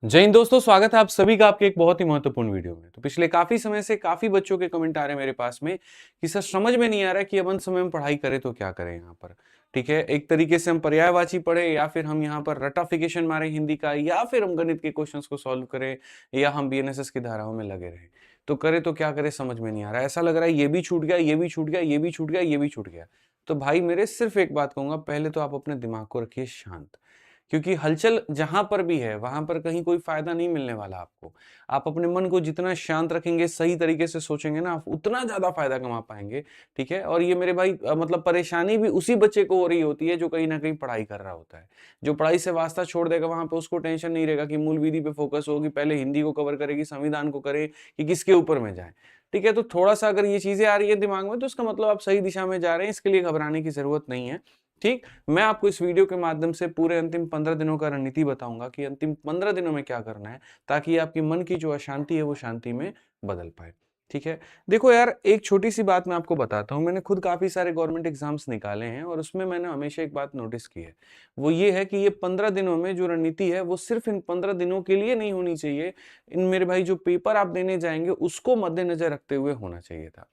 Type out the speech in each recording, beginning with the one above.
जय हिंद दोस्तों, स्वागत है आप सभी का आपके एक बहुत ही महत्वपूर्ण वीडियो में। तो पिछले काफी समय से काफी बच्चों के कमेंट आ रहे हैं मेरे पास में कि सर समझ में नहीं आ रहा है कि अब अंत समय में पढ़ाई करें तो क्या करें यहाँ पर। ठीक है, एक तरीके से हम पर्यायवाची पढ़े या फिर हम यहाँ पर रटाफिकेशन मारे हिंदी का, या फिर हम गणित के क्वेश्चंस को सॉल्व करें, या हम बीएनएसएस की धाराओं में लगे रहें। तो करें तो क्या करें समझ में नहीं आ रहा है। ऐसा लग रहा है ये भी छूट गया, ये भी छूट गया, ये भी छूट गया, ये भी छूट गया। तो भाई मेरे सिर्फ एक बात कहूंगा, पहले तो आप अपने दिमाग को रखिए शांत, क्योंकि हलचल जहां पर भी है वहां पर कहीं कोई फायदा नहीं मिलने वाला आपको। आप अपने मन को जितना शांत रखेंगे, सही तरीके से सोचेंगे ना, आप उतना ज्यादा फायदा कमा पाएंगे। ठीक है, और ये मेरे भाई मतलब परेशानी भी उसी बच्चे को हो रही होती है जो कहीं ना कहीं पढ़ाई कर रहा होता है। जो पढ़ाई से वास्ता छोड़ देगा वहां पे उसको टेंशन नहीं रहेगा कि मूल विधि पे फोकस होगी, पहले हिंदी को कवर करेगी, संविधान को करे, कि किसके ऊपर में जाए। ठीक है, तो थोड़ा सा अगर ये चीजें आ रही है दिमाग में तो इसका मतलब आप सही दिशा में जा रहे हैं, इसके लिए घबराने की जरूरत नहीं है। ठीक, मैं आपको इस वीडियो के माध्यम से पूरे अंतिम 15 दिनों का रणनीति बताऊंगा कि अंतिम 15 दिनों में क्या करना है, ताकि आपकी मन की जो अशांति है वो शांति में बदल पाए। ठीक है, देखो यार, एक छोटी सी बात मैं आपको बताता हूँ। मैंने खुद काफी सारे गवर्नमेंट एग्जाम्स निकाले हैं और उसमें मैंने हमेशा एक बात नोटिस की है, वो ये है कि ये 15 दिनों में जो रणनीति है वो सिर्फ इन 15 दिनों के लिए नहीं होनी चाहिए। इन मेरे भाई जो पेपर आप देने जाएंगे उसको मद्देनजर रखते हुए होना चाहिए था।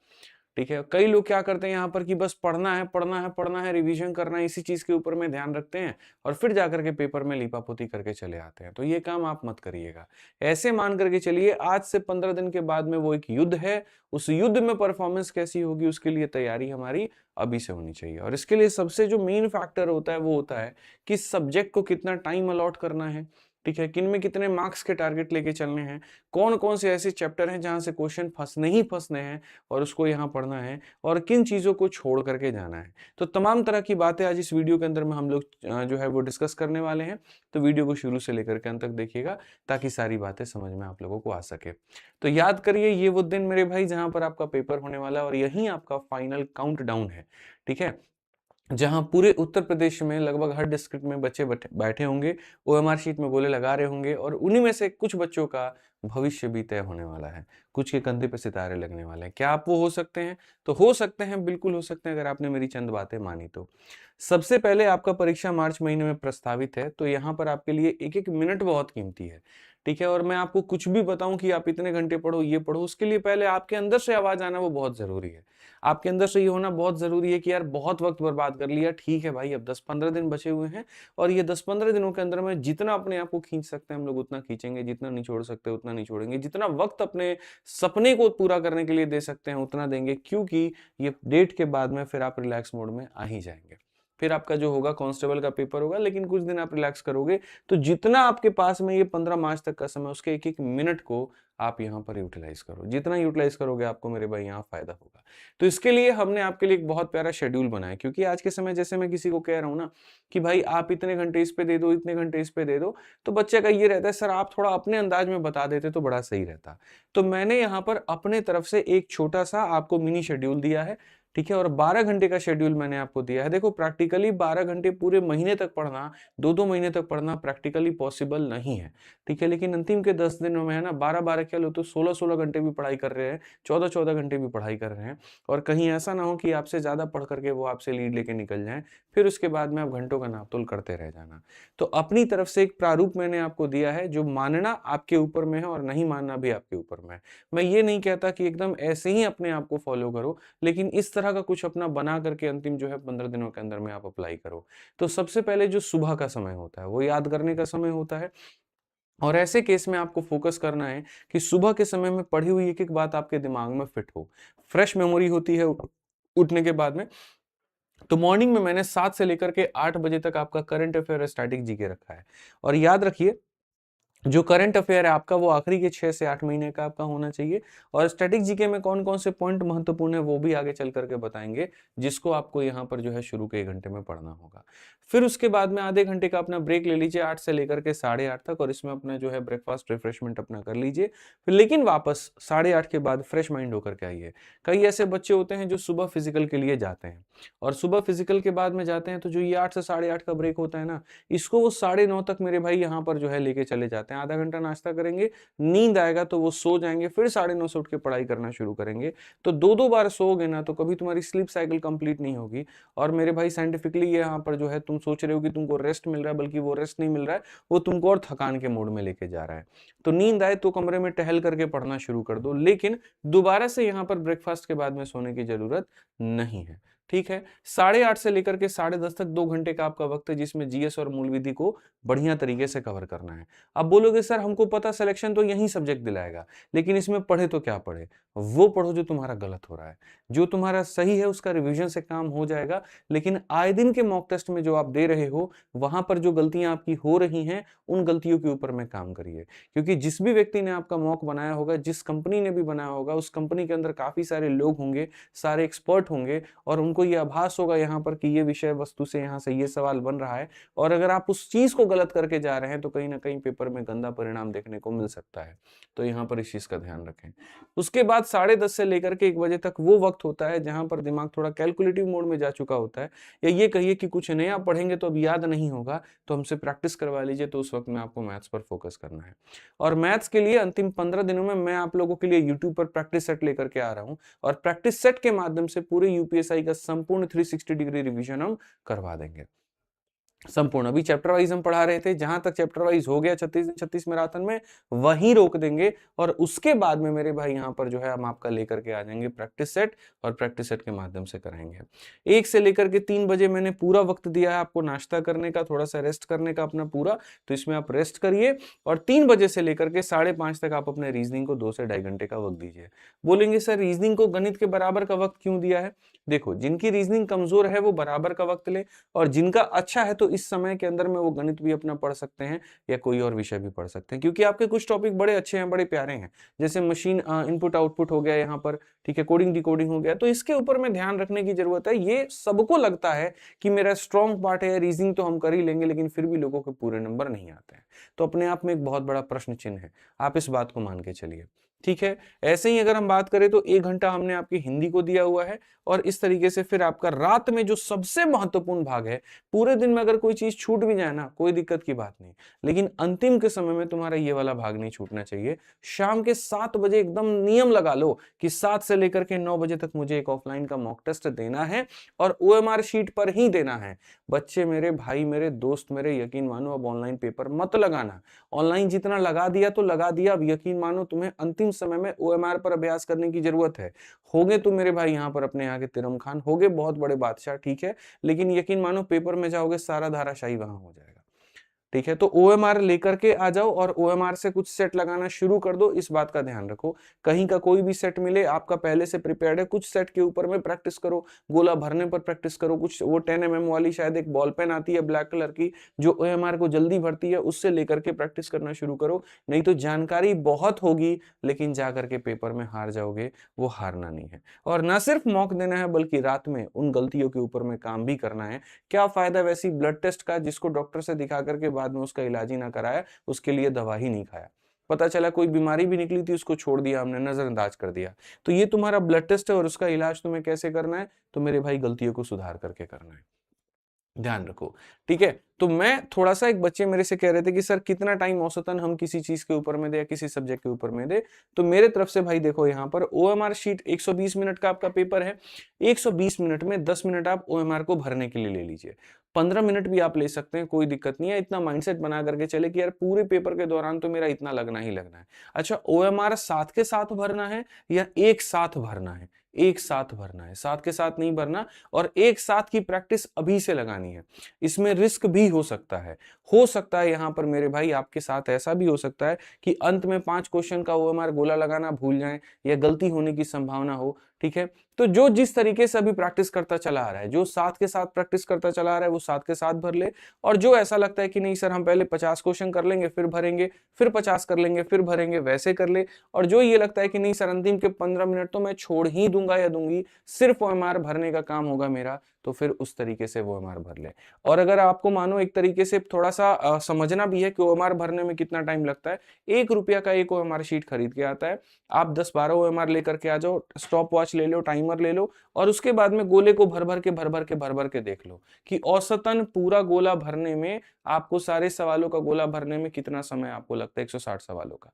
ठीक है, कई लोग क्या करते हैं यहाँ पर कि बस पढ़ना है पढ़ना है पढ़ना है, रिवीजन करना है, इसी चीज के ऊपर में ध्यान रखते हैं और फिर जाकर के पेपर में लीपापोती करके चले आते हैं। तो ये काम आप मत करिएगा। ऐसे मान करके चलिए आज से 15 दिन के बाद में वो एक युद्ध है, उस युद्ध में परफॉर्मेंस कैसी होगी उसके लिए तैयारी हमारी अभी से होनी चाहिए। और इसके लिए सबसे जो मेन फैक्टर होता है वो होता है कि सब्जेक्ट को कितना टाइम अलॉट करना है। ठीक है, किन में कितने मार्क्स के टारगेट लेके चलने हैं, कौन कौन से ऐसे चैप्टर हैं जहां से क्वेश्चन फंसने ही फंसने हैं और उसको यहाँ पढ़ना है, और किन चीजों को छोड़ करके जाना है। तो तमाम तरह की बातें आज इस वीडियो के अंदर में हम लोग जो है वो डिस्कस करने वाले हैं। तो वीडियो को शुरू से लेकर के अंत तक देखिएगा ताकि सारी बातें समझ में आप लोगों को आ सके। तो याद करिए, ये वो दिन मेरे भाई जहां पर आपका पेपर होने वाला है और यही आपका फाइनल काउंटडाउन है। ठीक है, जहां पूरे उत्तर प्रदेश में लगभग हर डिस्ट्रिक्ट में बच्चे बैठे होंगे, ओएमआर शीट में गोले लगा रहे होंगे, और उन्हीं में से कुछ बच्चों का भविष्य भी तय होने वाला है। कुछ के कंधे पे सितारे लगने वाले हैं। क्या आप वो हो सकते हैं? तो हो सकते हैं, बिल्कुल हो सकते हैं, अगर आपने मेरी चंद बातें मानी तो। सबसे पहले आपका परीक्षा मार्च महीने में प्रस्तावित है, तो यहाँ पर आपके लिए एक एक मिनट बहुत कीमती है। ठीक है, और मैं आपको कुछ भी बताऊं कि आप इतने घंटे पढ़ो, ये पढ़ो, उसके लिए पहले आपके अंदर से आवाज आना वो बहुत जरूरी है। आपके अंदर से ये होना बहुत जरूरी है कि यार बहुत वक्त बर्बाद कर लिया, ठीक है भाई, अब 10-15 दिन बचे हुए हैं, और ये 10-15 दिनों के अंदर में जितना अपने आप को खींच सकते हैं हम लोग उतना खींचेंगे, जितना नहीं छोड़ सकते उतना नहीं छोड़ेंगे, जितना वक्त अपने सपने को पूरा करने के लिए दे सकते हैं उतना देंगे, क्योंकि ये डेट के बाद में फिर आप रिलैक्स मोड में आ ही जाएंगे। फिर आपका जो होगा कांस्टेबल का पेपर होगा, लेकिन कुछ दिन आप रिलैक्स करोगे। तो जितना आपके पास में ये 15 मार्च तक का समय, उसके एक एक मिनट को आप यहाँ पर यूटिलाइज करो। जितना यूटिलाइज करोगे आपको मेरे भाई यहाँ फायदा होगा। तो इसके लिए हमने आपके लिए एक बहुत प्यारा शेड्यूल बनाया, क्योंकि आज के समय जैसे मैं किसी को कह रहा हूँ ना कि भाई आप इतने घंटे इस पे दे दो, इतने घंटे इस पे दे दो, तो बच्चे का ये रहता है सर आप थोड़ा अपने अंदाज में बता देते तो बड़ा सही रहता। तो मैंने यहाँ पर अपने तरफ से एक छोटा सा आपको मिनी शेड्यूल दिया है। ठीक है, और 12 घंटे का शेड्यूल मैंने आपको दिया है। देखो, प्रैक्टिकली 12 घंटे पूरे महीने तक पढ़ना, 2-2 महीने तक पढ़ना प्रैक्टिकली पॉसिबल नहीं है। ठीक है, लेकिन अंतिम के 10 दिनों में है ना, 12-12 क्या लो तो 16-16 घंटे भी पढ़ाई कर रहे हैं, 14-14 घंटे भी पढ़ाई कर रहे हैं। और कहीं ऐसा ना हो कि आपसे ज्यादा पढ़ करके वो आपसे लीड लेके निकल जाए, फिर उसके बाद में आप घंटों का नापतोल करते रह जाना। तो अपनी तरफ से एक प्रारूप मैंने आपको दिया है, जो मानना आपके ऊपर में है और नहीं मानना भी आपके ऊपर में है। मैं ये नहीं कहता कि एकदम ऐसे ही अपने आप को फॉलो करो, लेकिन इस तरह का कुछ अपना बना करके अंतिम जो है 15 दिनों के अंदर में आप अप्लाई करो। तो सबसे पहले जो सुबह का समय होता है वो याद करने का समय होता है, और ऐसे केस में आपको फोकस करना है कि सुबह के समय में पढ़ी हुई एक एक बात आपके दिमाग में फिट हो। फ्रेश मेमोरी होती है उठने के बाद में। तो मॉर्निंग में मैंने 7 से लेकर के 8 बजे तक आपका करंट अफेयर स्टैटिक जीके रखा है। और याद रखिए, जो करंट अफेयर है आपका वो आखिरी के 6 से 8 महीने का आपका होना चाहिए। और स्टैटिक जीके में कौन कौन से पॉइंट महत्वपूर्ण है वो भी आगे चल करके बताएंगे, जिसको आपको यहाँ पर जो है शुरू के 1 घंटे में पढ़ना होगा। फिर उसके बाद में आधे घंटे का अपना ब्रेक ले लीजिए 8 से लेकर के 8:30 तक, और इसमें अपना जो है ब्रेकफास्ट रिफ्रेशमेंट अपना कर लीजिए। फिर लेकिन वापस 8:30 के बाद फ्रेश माइंड होकर के आइए। कई ऐसे बच्चे होते हैं जो सुबह फिजिकल के लिए जाते हैं, और सुबह फिजिकल के बाद में जाते हैं तो जो ये 8 से 8:30 का ब्रेक होता है ना, इसको वो 9:30 तक मेरे भाई यहाँ पर जो है लेके चले जाते हैं। हैं, आधा घंटा नाश्ता करेंगे, नींद आएगा तो वो सो जाएंगे, फिर 9:30 से उठ के पढ़ाई करना शुरू करेंगे। तो 2-2 बार सोओगे ना तो कभी तुम्हारी स्लीप साइकिल कंप्लीट नहीं होगी। और मेरे भाई साइंटिफिकली ये यहाँ पर जो है तुम सोच रहे हो कि तुमको रेस्ट मिल रहा है, बल्कि वो रेस्ट नहीं मिल रहा है, वो तुमको और थकान के मोड में लेके जा रहा है। तो नींद आए तो कमरे में टहल करके पढ़ना शुरू कर दो, लेकिन दोबारा से यहाँ पर ब्रेकफास्ट के बाद में सोने की जरूरत नहीं है। ठीक है, 8:30 से लेकर के 10:30 तक 2 घंटे का आपका वक्त है जिसमें जीएस और मूल विधि को बढ़िया तरीके से कवर करना है। अब बोलोगे सर हमको पता सिलेक्शन तो यही सब्जेक्ट दिलाएगा, लेकिन इसमें पढ़े तो क्या पढ़े? वो पढ़ो जो तुम्हारा गलत हो रहा है। जो तुम्हारा सही है उसका रिवीजन से काम हो जाएगा, लेकिन आए दिन के मॉक टेस्ट में जो आप दे रहे हो वहां पर जो गलतियां आपकी हो रही हैं उन गलतियों के ऊपर में काम करिए। क्योंकि जिस भी व्यक्ति ने आपका मॉक बनाया होगा, जिस कंपनी ने भी बनाया होगा, उस कंपनी के अंदर काफी सारे लोग होंगे, सारे एक्सपर्ट होंगे, और उनको ये आभास होगा यहाँ पर कि ये विषय वस्तु से यहाँ से ये सवाल बन रहा है, और अगर आप उस चीज को गलत करके जा रहे हैं तो कहीं ना कहीं पेपर में गंदा परिणाम देखने को मिल सकता है। तो यहाँ पर इस चीज का ध्यान रखें। उसके बाद 10:30 से लेकर के 1 बजे तक वो वक्त होता है जहां पर दिमाग थोड़ा कैलकुलेटिव मोड में जा चुका होता है, या ये कहिए कि कुछ नया पढ़ेंगे तो अब याद नहीं होगा, तो हमसे प्रैक्टिस करवा लीजिए। तो उस वक्त में आपको मैथ्स पर फोकस करना है। और मैथ्स के लिए अंतिम 15 दिनों में मैं आप लोगों के लिए यूट्यूब पर प्रैक्टिस सेट लेकर के आ रहा हूं, और प्रैक्टिस सेट के माध्यम से पूरे यूपीएसआई का संपूर्ण 360 डिग्री रिवीजन हम करवा देंगे। संपूर्ण अभी चैप्टर वाइज हम पढ़ा रहे थे, जहां तक चैप्टर वाइज हो गया 36 दिन 36 मैराथन में वहीं रोक देंगे, और उसके बाद में मेरे भाई यहां पर जो है हम आपका लेकर के आ जाएंगे प्रैक्टिस सेट, और प्रैक्टिस सेट के माध्यम से कराएंगे। 1 से लेकर के 3 बजे मैंने पूरा वक्त दिया है आपको नाश्ता करने का, थोड़ा सा रेस्ट करने का अपना पूरा, तो इसमें आप रेस्ट करिए। और 3 बजे से लेकर के 5:30 तक आप अपने रीजनिंग को 2 से 2.5 घंटे का वक्त दीजिए। बोलेंगे सर रीजनिंग को गणित के बराबर का वक्त क्यों दिया है? देखो, जिनकी रीजनिंग कमजोर है वो बराबर का वक्त ले, और जिनका अच्छा है तो इस समय के अंदर में वो गणित भी अपना पढ़ सकते हैं या कोई और विषय भी पढ़ सकते हैं, क्योंकि आपके कुछ टॉपिक बड़े अच्छे हैं, बड़े प्यारे हैं, जैसे मशीन इनपुट आउटपुट हो गया यहाँ पर, ठीक है, कोडिंग डिकोडिंग हो गया। तो इसके ऊपर में ध्यान रखने की जरूरत है। ये सबको लगता है कि मेरा स्ट्रॉन्ग पार्ट है, रीजनिंग तो हम कर ही लेंगे, लेकिन फिर भी लोगों के पूरे नंबर नहीं आते हैं। तो अपने आप में एक बहुत बड़ा प्रश्न चिन्ह है, आप इस बात को मान के चलिए। ठीक है, ऐसे ही अगर हम बात करें तो 1 घंटा हमने आपकी हिंदी को दिया हुआ है, और इस तरीके से फिर आपका रात में जो सबसे महत्वपूर्ण भाग है, पूरे दिन में अगर कोई चीज छूट भी जाए ना कोई दिक्कत की बात नहीं, लेकिन अंतिम के समय में तुम्हारा ये वाला भाग नहीं छूटना चाहिए। शाम के 7 बजे एकदम नियम लगा लो कि 7 से लेकर के 9 बजे तक मुझे एक ऑफलाइन का मॉक टेस्ट देना है, और ओएमआर शीट पर ही देना है। बच्चे मेरे, भाई मेरे, दोस्त मेरे, यकीन मानो अब ऑनलाइन पेपर मत लगाना। ऑनलाइन जितना लगा दिया तो लगा दिया, अब यकीन मानो तुम्हें अंतिम समय में ओएमआर पर अभ्यास करने की जरूरत है। होगे तो मेरे भाई यहाँ पर अपने यहाँ के तिरम खान, होगे बहुत बड़े बादशाह, ठीक है, लेकिन यकीन मानो पेपर में जाओगे सारा धाराशाही वहां हो जाएगा। ठीक है, तो ओएमआर लेकर के आ जाओ और ओएमआर से कुछ सेट लगाना शुरू कर दो। इस बात का ध्यान रखो, कहीं का कोई भी सेट मिले आपका पहले से प्रिपेयर्ड है, कुछ सेट के ऊपर में प्रैक्टिस करो, गोला भरने पर प्रैक्टिस करो, कुछ वो 10 mm वाली शायद एक बॉल पेन आती है ब्लैक कलर की जो ओएमआर को जल्दी भरती है, उससे लेकर के प्रैक्टिस करना शुरू करो। नहीं तो जानकारी बहुत होगी लेकिन जाकर के पेपर में हार जाओगे, वो हारना नहीं है। और ना सिर्फ मॉक देना है बल्कि रात में उन गलतियों के ऊपर में काम भी करना है। क्या फायदा वैसी ब्लड टेस्ट का जिसको डॉक्टर से दिखा करके बाद में उसका इलाज ही ना कराया, उसके लिए दवा ही नहीं खाया, पता चला कोई बीमारी भी निकली थी उसको छोड़ दिया हमने, नजरअंदाज कर दिया। तो ये तुम्हारा ब्लड टेस्ट है और उसका इलाज तुम्हें कैसे करना है, तो मेरे भाई गलतियों को सुधार करके करना है, ध्यान रखो। ठीक है, तो मैं थोड़ा सा, एक बच्चे मेरे से कह रहे थे कि सर कितना टाइम औसतन हम किसी चीज के ऊपर में दे या किसी सब्जेक्ट के ऊपर में दे, तो मेरे तरफ से भाई देखो यहाँ पर ओएमआर शीट 120 मिनट का आपका पेपर है, 120 मिनट में 10 मिनट आप ओएमआर को भरने के लिए ले लीजिए, 15 मिनट भी आप ले सकते हैं, कोई दिक्कत नहीं है। इतना माइंडसेट बना करके चले कि यार पूरे पेपर के दौरान तो मेरा इतना लगना ही लगना है। अच्छा, ओएमआर साथ के साथ भरना है या एक साथ भरना है? एक साथ भरना है, साथ के साथ नहीं भरना, और एक साथ की प्रैक्टिस अभी से लगानी है। इसमें रिस्क भी हो सकता है यहाँ पर मेरे भाई आपके साथ ऐसा भी हो सकता है कि अंत में 5 क्वेश्चन का ओएमआर गोला लगाना भूल जाएं या गलती होने की संभावना हो। ठीक है, तो जो जिस तरीके से अभी प्रैक्टिस करता चला आ रहा है, जो साथ के साथ प्रैक्टिस करता चला आ रहा है वो साथ के साथ भर ले, और जो ऐसा लगता है कि नहीं सर हम पहले 50 क्वेश्चन कर लेंगे फिर भरेंगे, फिर 50 कर लेंगे फिर भरेंगे, वैसे कर ले। और जो ये लगता है कि नहीं सर अंतिम के 15 मिनट तो मैं छोड़ ही दूंगा या दूंगी, सिर्फ ओएमआर भरने का काम होगा मेरा, तो फिर उस तरीके से वो OMR भर लें। और अगर आपको मानो एक तरीके से थोड़ा सा समझना भी है कि OMR भरने में कितना टाइम लगता है, 1 रुपया का एक OMR शीट खरीद के आता है, आप 10-12 OMR लेकर के आ जाओ, स्टॉप वॉच ले लो, टाइमर ले लो, और उसके बाद में गोले को भर भर के देख लो कि औसतन पूरा गोला भरने में आपको सारे सवालों का गोला भरने में कितना समय आपको लगता है 160 सवालों का।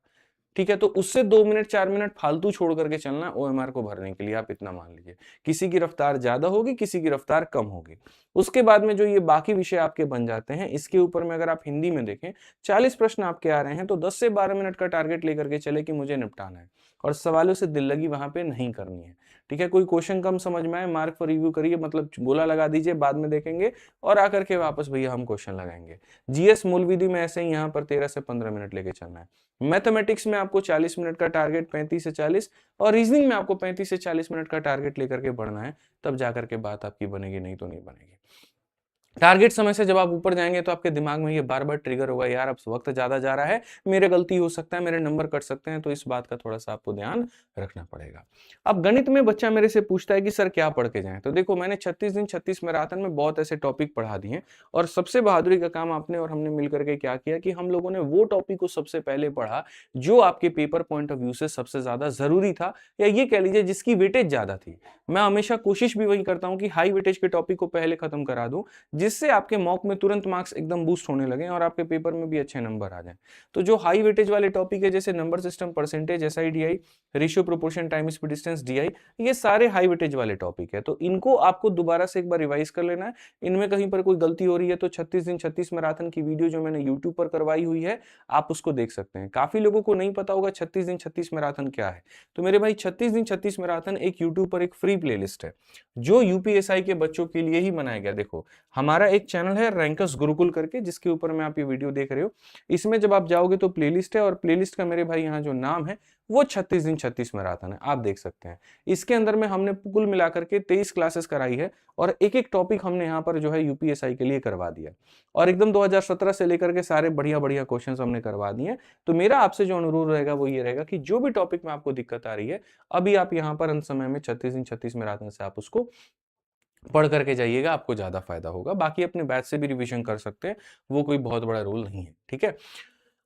ठीक है, तो उससे 2 मिनट 4 मिनट फालतू छोड़ करके चलना OMR को भरने के लिए, आप इतना मान लीजिए। किसी की रफ्तार ज्यादा होगी, किसी की रफ्तार कम होगी। उसके बाद में जो ये बाकी विषय आपके बन जाते हैं, इसके ऊपर में अगर आप हिंदी में देखें 40 प्रश्न आपके आ रहे हैं, तो 10 से 12 मिनट का टारगेट लेकर के चले कि मुझे निपटाना है, और सवालों से दिल लगी वहां पे नहीं करनी है। ठीक है, कोई क्वेश्चन कम समझ में आए, मार्क पर रिव्यू करिए, मतलब गोला लगा दीजिए, बाद में देखेंगे, और आकर के वापस भैया हम क्वेश्चन लगाएंगे। जीएस मूल विधि में ऐसे ही यहाँ पर 13 से 15 मिनट लेके चलना है। मैथमेटिक्स में आपको 40 मिनट का टारगेट, 35 से 40, और रीजनिंग में आपको 35 से 40 मिनट का टारगेट लेकर के बढ़ना है, तब जाकर के बात आपकी बनेगी, नहीं तो नहीं बनेगी। टारगेट समय से जब आप ऊपर जाएंगे तो आपके दिमाग में ये बार बार ट्रिगर होगा, यार अब वक्त ज्यादा जा रहा है, मेरे गलती हो सकता है, मेरे नंबर कट सकते हैं, तो इस बात का थोड़ा सा आपको ध्यान रखना पड़ेगा। अब गणित में बच्चा मेरे से पूछता है कि सर क्या पढ़ के जाएं, तो देखो मैंने 36 दिन 36 मैराथन में बहुत ऐसे टॉपिक पढ़ा दिए, और सबसे बहादुरी का काम आपने और हमने मिलकर के क्या किया कि हम लोगों ने वो टॉपिक को सबसे पहले पढ़ा जो आपके पेपर पॉइंट ऑफ व्यू से सबसे ज्यादा जरूरी था, या ये कह लीजिए जिसकी वेटेज ज्यादा थी। मैं हमेशा कोशिश भी वही करता हूं कि हाई वेटेज के टॉपिक को पहले खत्म करा दूं, जिससे आपके मॉक में तुरंत मार्क्स एकदम बूस्ट होने लगे और आपके पेपर में भी अच्छे नंबर आ जाएं। तो जो हाई वेटेज वाले टॉपिक है, जैसे number system, percentage, SI DI, ratio proportion, time speed distance, DI, ये सारे हाई वेटेज वाले टॉपिक है, तो इनको आपको दोबारा से एक बार रिवाइज कर लेना है। इनमें कहीं पर कोई गलती हो रही है तो 36 दिन 36 मैराथन की वीडियो जो मैंने यूट्यूब पर करवाई हुई है, आप उसको देख सकते हैं। काफी लोगों को नहीं पता होगा 36 दिन 36 मैराथन क्या है, तो मेरे भाई 36 दिन 36 मैराथन एक यूट्यूब पर एक फ्री प्लेलिस्ट है जो यूपीएसआई के बच्चों के लिए ही बनाया गया। देखो हमारा एक चैनल है रैंकर्स गुरुकुल करके, जिसके ऊपर में आप ये वीडियो देख रहे हो, इसमें जब आप जाओगे तो प्लेलिस्ट है, और प्लेलिस्ट का मेरे भाई यहाँ जो नाम है वो 36 दिन 36 मैराथन है, आप देख सकते हैं। इसके अंदर में हमने कुल मिलाकर के 23 क्लासेस कराई है, और एक एक टॉपिक हमने यहाँ पर जो है यूपीएसआई के लिए करवा दिया, और एकदम 2017 से लेकर के सारे बढ़िया बढ़िया क्वेश्चन हमने करवा दिए। तो मेरा आपसे जो अनुरोध रहेगा वो ये रहेगा कि जो भी टॉपिक में आपको दिक्कत आ रही है, अभी आप यहाँ पर अंत समय में 36 दिन 36 मैराथन से आप उसको पढ़ करके जाइएगा, आपको ज्यादा फायदा होगा। बाकी अपने बैच से भी रिवीजन कर सकते हैं, वो कोई बहुत बड़ा रोल नहीं है। ठीक है,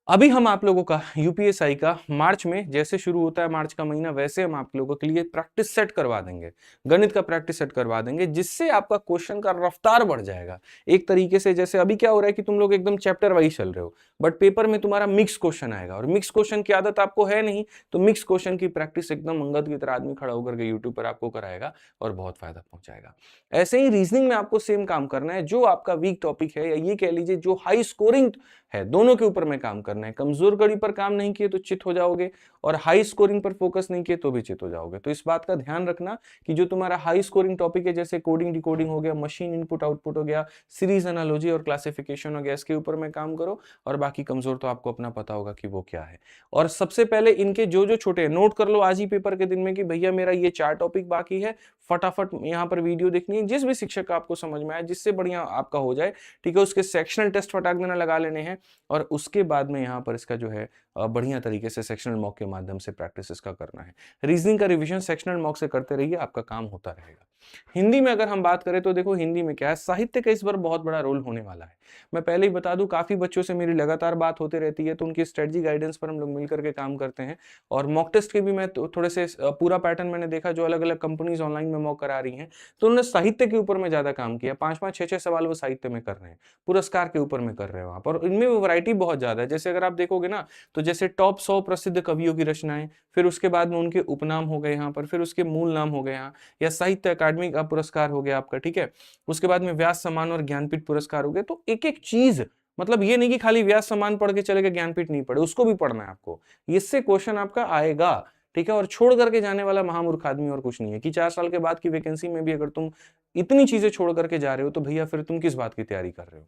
अभी हम आप लोगों का यूपीएसआई का मार्च में जैसे शुरू होता है मार्च का महीना, वैसे हम आप लोगों के लिए प्रैक्टिस सेट करवा देंगे, गणित का प्रैक्टिस सेट करवा देंगे, जिससे आपका क्वेश्चन का रफ्तार बढ़ जाएगा। एक तरीके से जैसे अभी क्या हो रहा है कि तुम लोग एकदम चैप्टर वाइज चल रहे हो, बट पेपर में तुम्हारा मिक्स क्वेश्चन आएगा, और मिक्स क्वेश्चन की आदत आपको है नहीं, तो मिक्स क्वेश्चन की प्रैक्टिस एकदम अंगद की तरह आदमी खड़ा होकर के यूट्यूब पर आपको कराएगा और बहुत फायदा पहुंचाएगा। ऐसे ही रीजनिंग में आपको सेम काम करना है, जो आपका वीक टॉपिक है, या ये कह लीजिए जो हाई स्कोरिंग है, दोनों के ऊपर में काम करना है। कमजोर कड़ी पर काम नहीं किए तो चित हो जाओगे, और हाई स्कोरिंग पर फोकस नहीं किए तो भी चित हो जाओगे। तो इस बात का ध्यान रखना कि जो तुम्हारा हाई स्कोरिंग टॉपिक है, जैसे कोडिंग डिकोडिंग हो गया, मशीन इनपुट आउटपुट हो गया, सीरीज एनालॉजी और क्लासिफिकेशन हो गया, इसके ऊपर में काम करो, और बाकी कमजोर तो आपको अपना पता होगा कि वो क्या है। और सबसे पहले इनके जो जो छोटे नोट कर लो आज ही पेपर के दिन में कि भैया मेरा ये 4 टॉपिक बाकी है, फटाफट यहाँ पर वीडियो देखनी है, जिस भी शिक्षक का आपको समझ में आए, जिससे बढ़िया आपका हो जाए। ठीक है, उसके सेक्शनल टेस्ट फटाक देना लगा लेने हैं, और उसके बाद में यहाँ पर इसका जो है बढ़िया तरीके से सेक्शनल मॉक के माध्यम से प्रैक्टिस इसका करना है। रीजनिंग का रिवीजन सेक्शनल मॉक से करते रहिए, आपका काम होता रहेगा। हिंदी में अगर हम बात करें तो देखो हिंदी में क्या है, साहित्य का इस बार बहुत बड़ा रोल होने वाला है। मैं पहले ही बता दूं, काफी बच्चों से मेरी लगातार बात होती रहती है, तो उनकी स्ट्रेटजी गाइडेंस पर हम लोग मिलकर के काम करते हैं, और मॉक टेस्ट के भी मैं थोड़े से पूरा पैटर्न मैंने देखा जो अलग अलग कंपनीज ऑनलाइन में मॉक करा रही हैं, तो उन्होंने साहित्य के ऊपर में ज्यादा काम किया। 5-5, 6-6 सवाल वो साहित्य में कर रहे हैं, पुरस्कार के ऊपर में कर रहे हैं वहां पर, इनमें वैरायटी बहुत ज्यादा है। जैसे अगर आप देखोगे ना, तो जैसे टॉप 100 प्रसिद्ध कवियों की रचनाएं, फिर उसके बाद में उनके उपनाम हो गए यहाँ पर, फिर उसके मूल नाम हो गए यहाँ, या साहित्य अकादमी का पुरस्कार हो गया आपका। ठीक है, उसके बाद में व्यास सम्मान और ज्ञानपीठ पुरस्कार हो गए। तो एक एक चीज, मतलब ये नहीं कि खाली व्यास सम्मान पढ़ के चले गए, ज्ञानपीठ नहीं पढ़े, उसको भी पढ़ना है आपको, इससे क्वेश्चन आपका आएगा। ठीक है, और छोड़ करके जाने वाला महामूर्ख आदमी और कुछ नहीं है, कि 4 साल के बाद की वैकेंसी में भी अगर तुम इतनी चीजें छोड़ करके जा रहे हो, तो भैया फिर तुम किस बात की तैयारी कर रहे हो,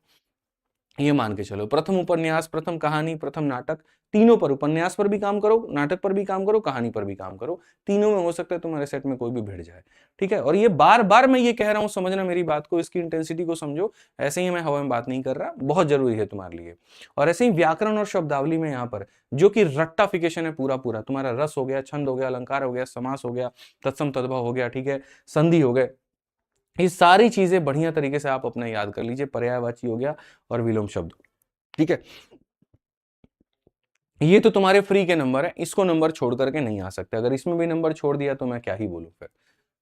ये मान के चलो। प्रथम उपन्यास, प्रथम कहानी, प्रथम नाटक, तीनों पर, उपन्यास पर भी काम करो, नाटक पर भी काम करो, कहानी पर भी काम करो, तीनों में हो सकता है तुम्हारे सेट में कोई भी भिड़ जाए। ठीक है, और ये बार बार मैं ये कह रहा हूं, समझना मेरी बात को, इसकी इंटेंसिटी को समझो, ऐसे ही मैं हवा में बात नहीं कर रहा, बहुत जरूरी है तुम्हारे लिए। और ऐसे ही व्याकरण और शब्दावली में यहाँ पर जो कि रट्टाफिकेशन है पूरा पूरा, तुम्हारा रस हो गया, छंद हो गया, अलंकार हो गया, समास हो गया, तत्सम तद्भव हो गया, ठीक है, संधि हो गए, ये सारी चीजें बढ़िया तरीके से आप अपना याद कर लीजिए। पर्यायवाची हो गया और विलोम शब्द, ठीक है। ये तो तुम्हारे फ्री के नंबर है, इसको नंबर छोड़ करके नहीं आ सकते। अगर इसमें भी नंबर छोड़ दिया तो मैं क्या ही बोलूं फिर,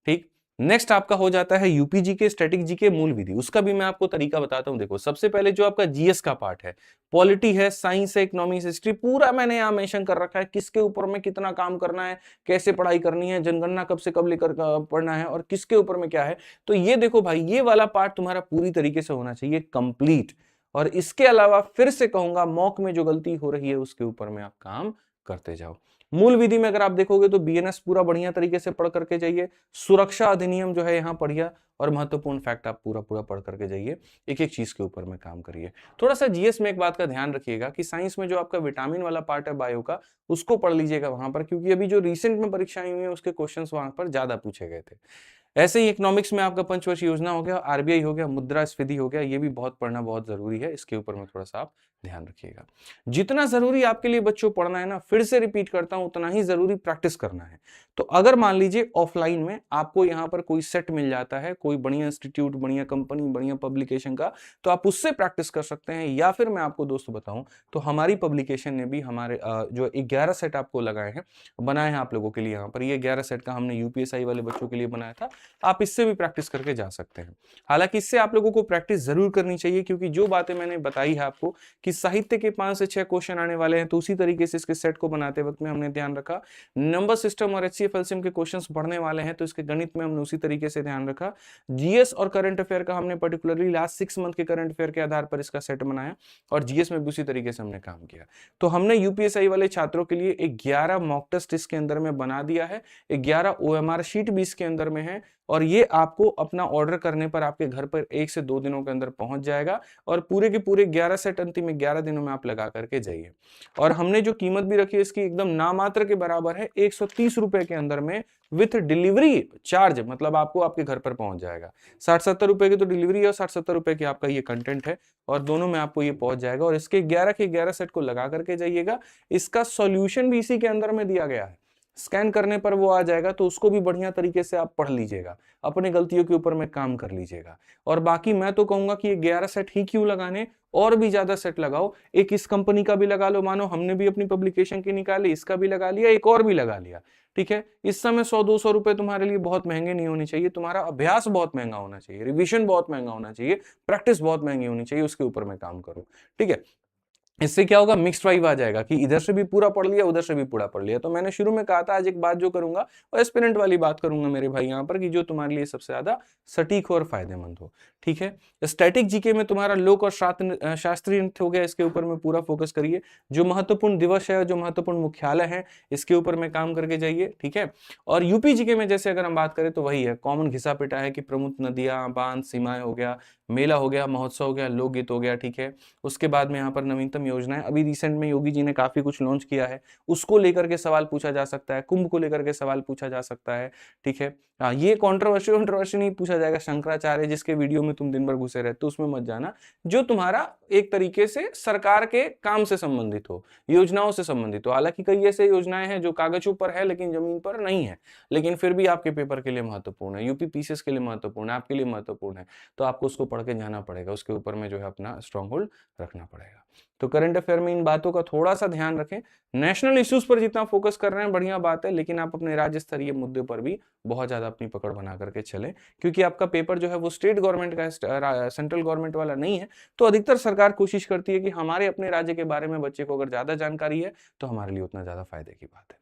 ठीक। नेक्स्ट आपका हो जाता है यूपीजी के स्टैटिक जी के मूल विधि। उसका भी मैं आपको तरीका बताता हूं। देखो, सबसे पहले जो आपका जीएस का पार्ट है, पॉलिटी है, साइंस है, इकोनॉमिक्स, हिस्ट्री, पूरा मैंने यहां मेंशन कर रखा है किसके ऊपर में कितना काम करना है, कैसे पढ़ाई करनी है, जनगणना कब से कब लेकर पढ़ना है और किसके ऊपर में क्या है। तो ये देखो भाई, ये वाला पार्ट तुम्हारा पूरी तरीके से होना चाहिए कंप्लीट। और इसके अलावा फिर से कहूंगा, मॉक में जो गलती हो रही है उसके ऊपर में आप काम करते जाओ। मूल विधि में अगर आप देखोगे तो बीएनएस पूरा बढ़िया तरीके से पढ़ करके जाइए। सुरक्षा अधिनियम जो है यहाँ पढ़िए और महत्वपूर्ण फैक्ट आप पूरा पूरा पढ़ करके जाइए। एक एक चीज के ऊपर में काम करिए। थोड़ा सा जीएस में एक बात का ध्यान रखिएगा कि साइंस में जो आपका विटामिन वाला पार्ट है बायो का, उसको पढ़ लीजिएगा वहां पर, क्योंकि अभी जो रिसेंट में परीक्षाएं हुई है उसके क्वेश्चंस वहां पर ज्यादा पूछे गए थे। ऐसे ही इकोनॉमिक्स में आपका पंचवर्षीय योजना हो गया, आरबीआई हो गया, मुद्रास्फीति हो गया, ये भी बहुत पढ़ना बहुत जरूरी है। इसके ऊपर में थोड़ा सा आप ध्यान रखिएगा। जितना जरूरी आपके लिए बच्चों पढ़ना है ना, फिर से रिपीट करता हूं, उतना ही जरूरी प्रैक्टिस करना है। तो अगर मान लीजिए ऑफलाइन में आपको यहाँ पर कोई सेट मिल जाता है, कोई बढ़िया इंस्टीट्यूट, बढ़िया कंपनी, बढ़िया पब्लिकेशन का, तो आप उससे प्रैक्टिस कर सकते हैं। या फिर मैं आपको दोस्तों बताऊं तो हमारी पब्लिकेशन ने भी हमारे जो 11 सेट आपको लगाए हैं, बनाए हैं आप लोगों के लिए। यहाँ पर ये 11 सेट का हमने यूपीएसआई वाले बच्चों के लिए बनाया था। आप इससे भी प्रैक्टिस करके जा सकते हैं। हालांकि इससे आप लोगों को प्रैक्टिस जरूर करनी चाहिए, क्योंकि जो बातें मैंने बताई है आपको कि साहित्य के 5 से 6 क्वेश्चन आने वाले हैं, तो उसी तरीके से इसके सेट को बनाते वक्त में हमने ध्यान रखा। नंबर सिस्टम और एचसीएफ एलसीएम के क्वेश्चंस पढ़ने वाले हैं, तो इसके गणित में हमने उसी तरीके से ध्यान रखा। जीएस और करंट अफेयर का हमने पर्टिकुलरली लास्ट 6 मंथ के करंट अफेयर के आधार पर इसका सेट बनाया, और जीएस में भी उसी तरीके से हमने काम किया। तो हमने यूपीएसआई वाले छात्रों के लिए 11 मॉक टेस्ट इसके अंदर में बना दिया है, 11 ओएमआर शीट भी इसके अंदर में है, और ये आपको अपना ऑर्डर करने पर आपके घर पर 1 से 2 दिनों के अंदर पहुंच जाएगा। और पूरे के पूरे 11 सेट अंतिम 11 दिनों में आप लगा करके जाइए। और हमने जो कीमत भी रखी है इसकी एकदम नामात्र के बराबर है, 130 रुपए के अंदर में विथ डिलीवरी चार्ज, मतलब आपको आपके घर पर पहुंच जाएगा। 60-70 रुपए की तो डिलीवरी है और 60-70 रुपए की आपका ये कंटेंट है, और दोनों में आपको ये पहुंच जाएगा। और इसके 11 के 11 सेट को लगा करके जाइएगा। इसका सॉल्यूशन भी इसी के अंदर में दिया गया है, स्कैन करने पर वो आ जाएगा, तो उसको भी बढ़िया तरीके से आप पढ़ लीजिएगा, अपने गलतियों के ऊपर में काम कर लीजिएगा। और बाकी मैं तो कहूंगा कि ये 11 सेट ही क्यों लगाने, और भी ज्यादा सेट लगाओ। एक इस कंपनी का भी लगा लो, मानो हमने भी अपनी पब्लिकेशन की निकाली, इसका भी लगा लिया, एक और भी लगा लिया, ठीक है। इस समय 100-200 रुपए तुम्हारे लिए बहुत महंगे नहीं होने चाहिए। तुम्हारा अभ्यास बहुत महंगा होना चाहिए, रिविजन बहुत महंगा होना चाहिए, प्रैक्टिस बहुत महंगी होनी चाहिए, उसके ऊपर में काम करो, ठीक है। इससे क्या होगा, मिक्स्ड वाइब आ जाएगा कि इधर से भी पूरा पढ़ लिया, उधर से भी पूरा पढ़ लिया। तो मैंने शुरू में कहा था, आज एक बात जो करूंगा वो एस्पिरेंट वाली बात करूंगा मेरे भाई यहाँ पर, कि जो तुम्हारे लिए सबसे ज्यादा सटीक हो और फायदेमंद हो, ठीक है। स्टैटिक जीके में तुम्हारा लोक और शास्त्रीय नृत्य हो गया, इसके ऊपर में पूरा फोकस करिए। जो महत्वपूर्ण दिवस है, जो महत्वपूर्ण मुख्यालय है, इसके ऊपर में काम करके जाइए, ठीक है। और यूपी जीके में जैसे अगर हम बात करें तो वही है, कॉमन घिसा पिटा है कि प्रमुख नदियां, बांध, सीमाएं हो गया, मेला हो गया, महोत्सव हो गया, लोकगीत हो गया, ठीक है। उसके बाद में यहाँ पर नवीनतम योजनाएं, अभी रिसेंट में योगी जी ने काफी कुछ लॉन्च किया है, उसको लेकर के सवाल पूछा जा सकता है, कुंभ को लेकर के सवाल पूछा जा सकता है, ठीक है। ये कंट्रोवर्सी नहीं पूछा जाएगा, शंकराचार्य जिसके वीडियो में तुम दिन भर घुसे रहते हो उसमें मत जाना। जो तुम्हारा एक तरीके से सरकार के काम से संबंधित हो, योजनाओं से संबंधित हो। हालांकि कई ऐसे योजनाएं हैं जो कागजों पर है लेकिन जमीन पर नहीं है, लेकिन फिर भी आपके पेपर के लिए महत्वपूर्ण है, यूपी पीसीएस के लिए महत्वपूर्ण है, आपके लिए महत्वपूर्ण है, तो आपको उसको पढ़ के जाना पड़ेगा, उसके ऊपर में जो है अपना स्ट्रॉन्ग होल्ड रखना पड़ेगा। तो करंट अफेयर में इन बातों का थोड़ा सा ध्यान रखें। नेशनल इश्यूज पर जितना फोकस कर रहे हैं बढ़िया बात है, लेकिन आप अपने राज्य स्तरीय मुद्दे पर भी बहुत ज्यादा अपनी पकड़ बना करके चलें, क्योंकि आपका पेपर जो है वो स्टेट गवर्नमेंट का, सेंट्रल गवर्नमेंट वाला नहीं है। तो अधिकतर सरकार कोशिश करती है कि हमारे अपने राज्य के बारे में बच्चे को अगर ज्यादा जानकारी है तो हमारे लिए उतना ज्यादा फायदे की बात है।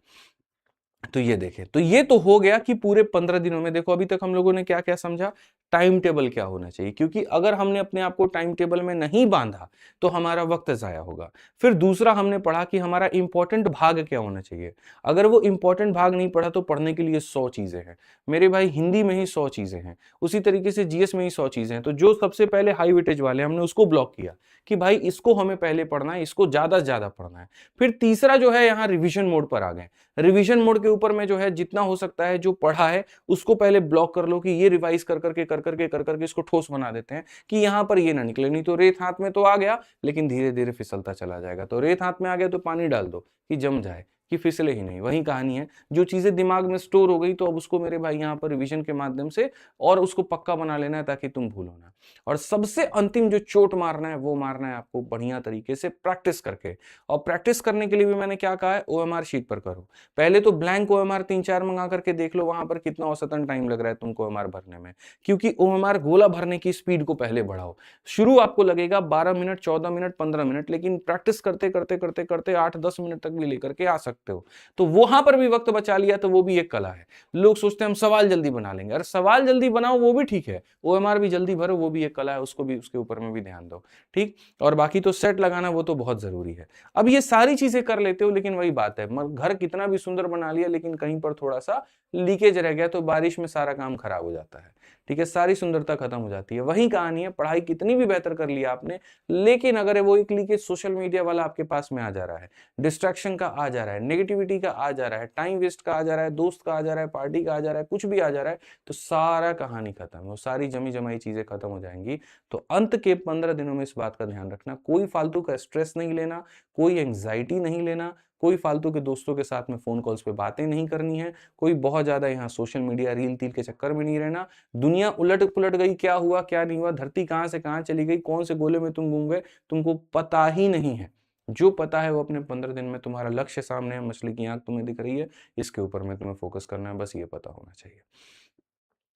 तो ये देखें, तो ये तो हो गया कि पूरे 15 दिनों में देखो अभी तक हम लोगों ने क्या क्या समझा, टाइम टेबल क्या होना चाहिए, क्योंकि अगर हमने अपने आप को टाइम टेबल में नहीं बांधा तो हमारा वक्त जाया होगा। फिर दूसरा हमने पढ़ा कि हमारा इंपॉर्टेंट भाग क्या होना चाहिए। अगर वो इंपॉर्टेंट भाग नहीं पढ़ा तो पढ़ने के लिए 100 चीजें हैं मेरे भाई, हिंदी में ही 100 चीजें हैं, उसी तरीके से जीएस में ही 100 चीजें हैं। तो जो सबसे पहले हाई वेटेज वाले हमने उसको ब्लॉक किया कि भाई इसको हमें पहले पढ़ना है, इसको ज्यादा से ज्यादा पढ़ना है। फिर तीसरा जो है यहाँ रिविजन मोड पर आ गए। रिवीजन मोड के ऊपर में जो है जितना हो सकता है जो पढ़ा है उसको पहले ब्लॉक कर लो, कि ये रिवाइज कर करके इसको ठोस बना देते हैं कि यहां पर ये ना निकले। नहीं तो रेत हाथ में तो आ गया लेकिन धीरे धीरे फिसलता चला जाएगा। तो रेत हाथ में आ गया तो पानी डाल दो कि जम जाए, कि फिसले ही नहीं। वही कहानी है, जो चीजें दिमाग में स्टोर हो गई तो अब उसको मेरे भाई यहाँ पर रिवीजन के माध्यम से और उसको पक्का बना लेना है ताकि तुम भूलो ना। और सबसे अंतिम जो चोट मारना है वो मारना है आपको बढ़िया तरीके से प्रैक्टिस करके। और प्रैक्टिस करने के लिए भी मैंने क्या कहा है, ओएमआर शीट पर करो। पहले तो ब्लैंक ओएमआर 3-4 मंगा करके देख लो वहां पर कितना औसतन टाइम लग रहा है तुमको ओएमआर भरने में, क्योंकि ओएमआर गोला भरने की स्पीड को पहले बढ़ाओ। शुरू आपको लगेगा 12 मिनट, 14 मिनट, 15 मिनट, लेकिन प्रैक्टिस करते करते करते करते 8-10 मिनट तक भी लेकर के आ सकते हो। तो वहां पर भी वक्त बचा लिया तो वो भी एक कला है। लोग सोचते हैं हम सवाल जल्दी बना लेंगे, अरे सवाल जल्दी बनाओ वो भी ठीक है, ओएमआर भी जल्दी भरो वो भी एक कला है, उसको भी उसके ऊपर में भी ध्यान दो। ठीक, और बाकी तो सेट लगाना वो तो बहुत जरूरी है। अब ये सारी चीजें कर लेते हो, लेकिन वही बात है, घर कितना भी सुंदर बना लिया लेकिन कहीं पर थोड़ा सा लीकेज रह गया तो बारिश में सारा काम खराब हो जाता है। ठीक है, सारी सुंदरता खत्म हो जाती है। वही कहानी है, पढ़ाई कितनी भी बेहतर कर लिया आपने, लेकिन अगर वो एक लीकेज सोशल मीडिया वाला आपके पास में आ जा रहा है, डिस्ट्रैक्शन का आ जा रहा है, नेगेटिविटी का आ जा रहा है, टाइम वेस्ट का आ जा रहा है, दोस्त का आ जा रहा है, पार्टी का आ जा रहा है, कुछ भी आ जा रहा है, तो सारा कहानी खत्म, वो सारी जमी जमाई चीजें खत्म हो जाएंगी। तो अंत के 15 दिनों में इस बात का ध्यान रखना, कोई फालतू का स्ट्रेस नहीं लेना, कोई एंग्जाइटी नहीं लेना, कोई फालतू के दोस्तों के साथ में फोन कॉल्स पे बातें नहीं करनी है, कोई बहुत ज्यादा यहाँ सोशल मीडिया रील तील के चक्कर में नहीं रहना। दुनिया उलट पुलट गई, क्या हुआ क्या नहीं हुआ, धरती कहां से कहां चली गई, कौन से गोले में तुम घूम गए, तुमको पता ही नहीं है। जो पता है वो अपने 15 दिन में, तुम्हारा लक्ष्य सामने है, मछली की आंख तुम्हें दिख रही है, इसके ऊपर में तुम्हें फोकस करना है, बस ये पता होना चाहिए।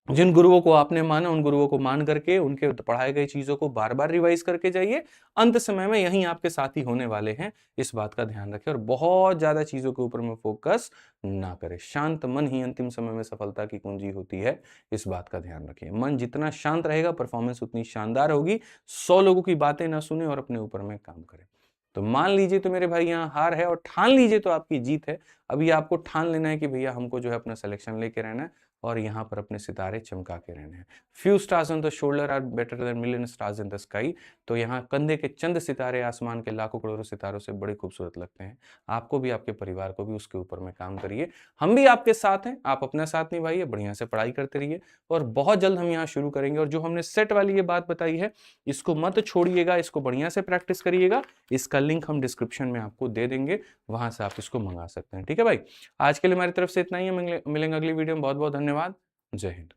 जिन गुरुओं को आपने माना उन गुरुओं को मान करके उनके पढ़ाए गई चीजों को बार बार रिवाइज करके जाइए। अंत समय में यही आपके साथी होने वाले हैं, इस बात का ध्यान रखें और बहुत ज्यादा चीजों के ऊपर में फोकस ना करें। शांत मन ही अंतिम समय में सफलता की कुंजी होती है, इस बात का ध्यान रखें। मन जितना शांत रहेगा परफॉर्मेंस उतनी शानदार होगी। 100 लोगों की बातें ना सुने और अपने ऊपर में काम करें। तो मान लीजिए तो मेरे भाई यहाँ हार है, और ठान लीजिए तो आपकी जीत है। अभी आपको ठान लेना है कि भैया हमको जो है अपना सिलेक्शन लेके रहना है और यहाँ पर अपने सितारे चमका के रहने हैं। Few stars on the shoulder are better than million stars in the sky. तो यहाँ कंधे के चंद सितारे आसमान के लाखों करोड़ों सितारों से बड़े खूबसूरत लगते हैं। आपको भी, आपके परिवार को भी उसके ऊपर में काम करिए। हम भी आपके साथ हैं, आप अपना साथ निभाइए, बढ़िया से पढ़ाई करते रहिए और बहुत जल्द हम यहाँ शुरू करेंगे। और जो हमने सेट वाली ये बात बताई है इसको मत छोड़िएगा, इसको बढ़िया से प्रैक्टिस करिएगा। इसका लिंक हम डिस्क्रिप्शन में आपको दे देंगे, वहां से आप इसको मंगा सकते हैं। ठीक है भाई, आज के लिए हमारी तरफ से इतना ही है। मिलेंगे अगली वीडियो में। बहुत बहुत धन्यवाद। जय हिंद।